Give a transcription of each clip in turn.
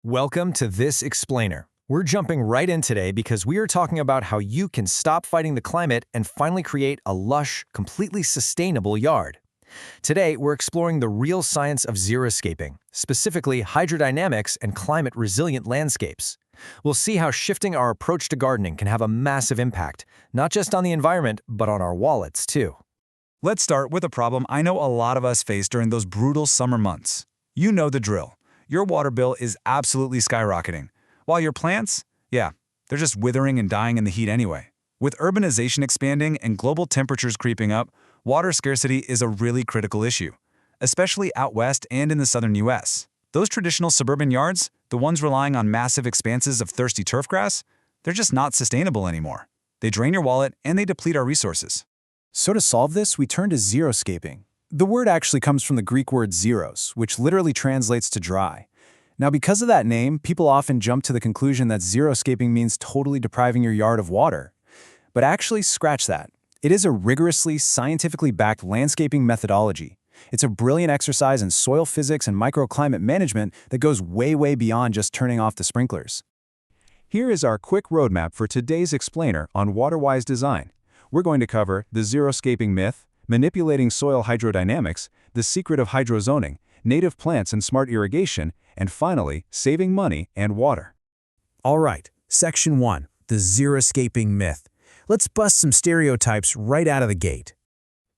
Welcome to This Explainer. We're jumping right in today because we are talking about how you can stop fighting the climate and finally create a lush, completely sustainable yard. Today, we're exploring the real science of xeriscaping, specifically hydrodynamics and climate-resilient landscapes. We'll see how shifting our approach to gardening can have a massive impact, not just on the environment, but on our wallets, too. Let's start with a problem I know a lot of us face during those brutal summer months. You know the drill. Your water bill is absolutely skyrocketing. While your plants, they're just withering and dying in the heat anyway. With urbanization expanding and global temperatures creeping up, water scarcity is a really critical issue, especially out west and in the southern U.S. Those traditional suburban yards, the ones relying on massive expanses of thirsty turf grass, they're just not sustainable anymore. They drain your wallet and they deplete our resources. So to solve this, we turn to xeriscaping. The word actually comes from the Greek word xeros, which literally translates to dry. Now, because of that name, people often jump to the conclusion that xeriscaping means totally depriving your yard of water. But actually, scratch that. It is a rigorously, scientifically backed landscaping methodology. It's a brilliant exercise in soil physics and microclimate management that goes way beyond just turning off the sprinklers. Here is our quick roadmap for today's explainer on water-wise design. We're going to cover the xeriscaping myth, manipulating soil hydrodynamics, the secret of hydrozoning, native plants and smart irrigation, and finally, saving money and water. All right, Section 1, the xeriscaping myth. Let's bust some stereotypes right out of the gate.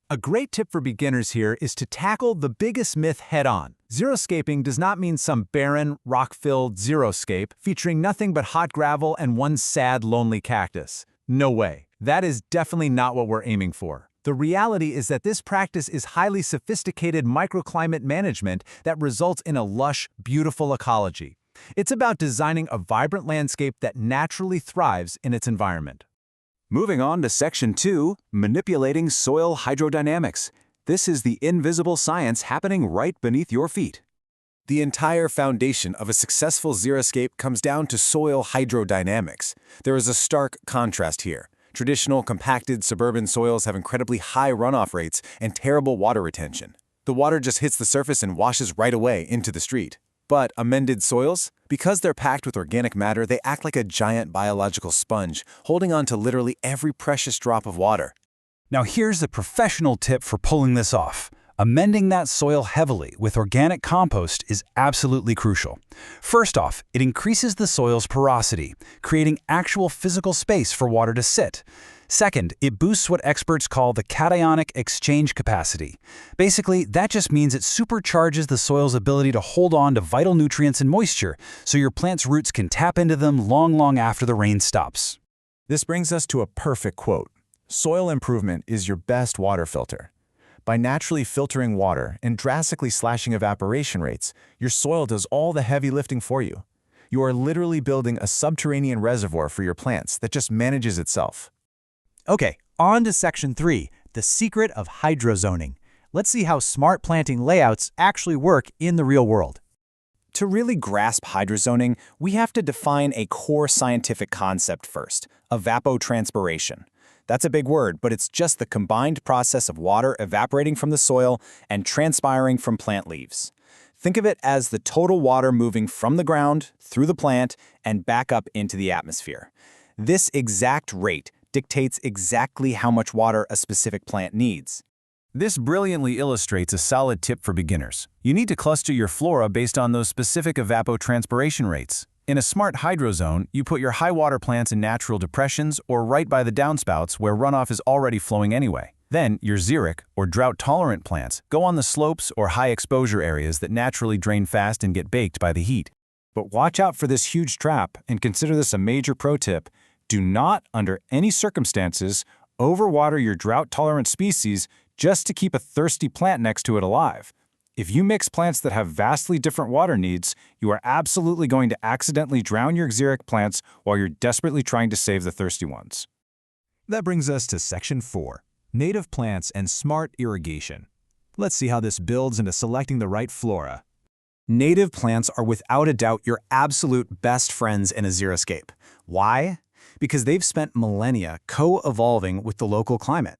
A great tip for beginners here is to tackle the biggest myth head-on. Xeriscaping does not mean some barren, rock-filled xeriscape featuring nothing but hot gravel and one sad, lonely cactus. No way. That is definitely not what we're aiming for. The reality is that this practice is highly sophisticated microclimate management that results in a lush, beautiful ecology. It's about designing a vibrant landscape that naturally thrives in its environment. Moving on to Section 2, manipulating soil hydrodynamics. This is the invisible science happening right beneath your feet. The entire foundation of a successful xeriscape comes down to soil hydrodynamics. There is a stark contrast here. Traditional, compacted suburban soils have incredibly high runoff rates and terrible water retention. The water just hits the surface and washes right away into the street. But amended soils, because they're packed with organic matter, they act like a giant biological sponge, holding on to literally every precious drop of water. Now here's a professional tip for pulling this off. Amending that soil heavily with organic compost is absolutely crucial. First off, it increases the soil's porosity, creating actual physical space for water to sit. Second, it boosts what experts call the cationic exchange capacity. Basically, that just means it supercharges the soil's ability to hold on to vital nutrients and moisture, so your plant's roots can tap into them long after the rain stops. This brings us to a perfect quote. Soil improvement is your best water filter. By naturally filtering water and drastically slashing evaporation rates, your soil does all the heavy lifting for you. You are literally building a subterranean reservoir for your plants that just manages itself. Okay, on to Section 3, the secret of hydrozoning. Let's see how smart planting layouts actually work in the real world. To really grasp hydrozoning, we have to define a core scientific concept first, evapotranspiration. That's a big word, but it's just the combined process of water evaporating from the soil and transpiring from plant leaves. Think of it as the total water moving from the ground, through the plant, and back up into the atmosphere. This exact rate dictates exactly how much water a specific plant needs. This brilliantly illustrates a solid tip for beginners. You need to cluster your flora based on those specific evapotranspiration rates. In a smart hydrozone, you put your high-water plants in natural depressions or right by the downspouts where runoff is already flowing anyway. Then, your xeric, or drought-tolerant plants, go on the slopes or high-exposure areas that naturally drain fast and get baked by the heat. But watch out for this huge trap, and consider this a major pro tip. Do not, under any circumstances, overwater your drought-tolerant species just to keep a thirsty plant next to it alive. If you mix plants that have vastly different water needs, you are absolutely going to accidentally drown your xeric plants while you're desperately trying to save the thirsty ones. That brings us to Section 4, native plants and smart irrigation. Let's see how this builds into selecting the right flora. Native plants are without a doubt your absolute best friends in a xeriscape. Why? Because they've spent millennia co-evolving with the local climate.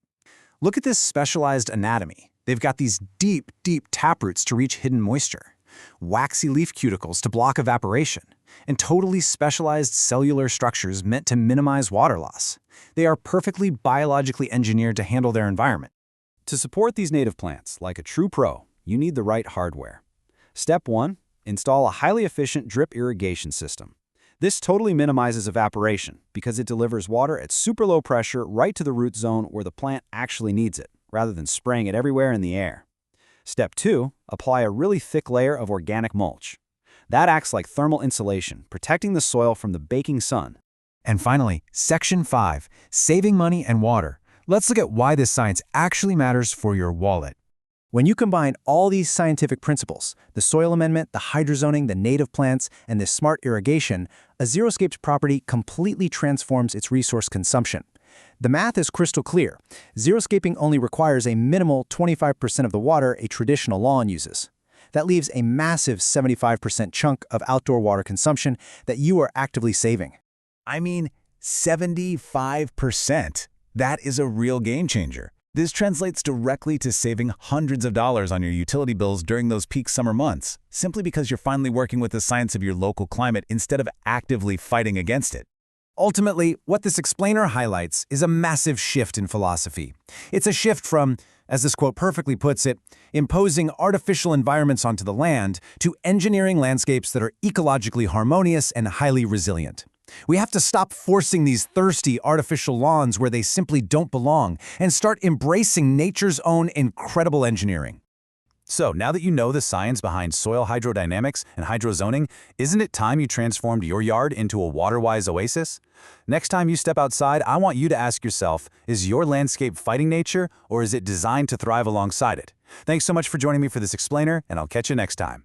Look at this specialized anatomy. They've got these deep taproots to reach hidden moisture, waxy leaf cuticles to block evaporation, and totally specialized cellular structures meant to minimize water loss. They are perfectly biologically engineered to handle their environment. To support these native plants, like a true pro, you need the right hardware. Step 1. Install a highly efficient drip irrigation system. This totally minimizes evaporation because it delivers water at super low pressure right to the root zone where the plant actually needs it, rather than spraying it everywhere in the air. Step 2. Apply a really thick layer of organic mulch. That acts like thermal insulation, protecting the soil from the baking sun. And finally, Section 5, saving money and water. Let's look at why this science actually matters for your wallet. When you combine all these scientific principles, the soil amendment, the hydrozoning, the native plants, and this smart irrigation, a xeriscaped property completely transforms its resource consumption. The math is crystal clear. Xeriscaping only requires a minimal 25% of the water a traditional lawn uses. That leaves a massive 75% chunk of outdoor water consumption that you are actively saving. I mean, 75%. That is a real game changer. This translates directly to saving hundreds of dollars on your utility bills during those peak summer months, simply because you're finally working with the science of your local climate instead of actively fighting against it. Ultimately, what this explainer highlights is a massive shift in philosophy. It's a shift from, as this quote perfectly puts it, imposing artificial environments onto the land to engineering landscapes that are ecologically harmonious and highly resilient. We have to stop forcing these thirsty artificial lawns where they simply don't belong and start embracing nature's own incredible engineering. So, now that you know the science behind soil hydrodynamics and hydrozoning, isn't it time you transformed your yard into a water-wise oasis? Next time you step outside, I want you to ask yourself, is your landscape fighting nature, or is it designed to thrive alongside it? Thanks so much for joining me for this explainer, and I'll catch you next time.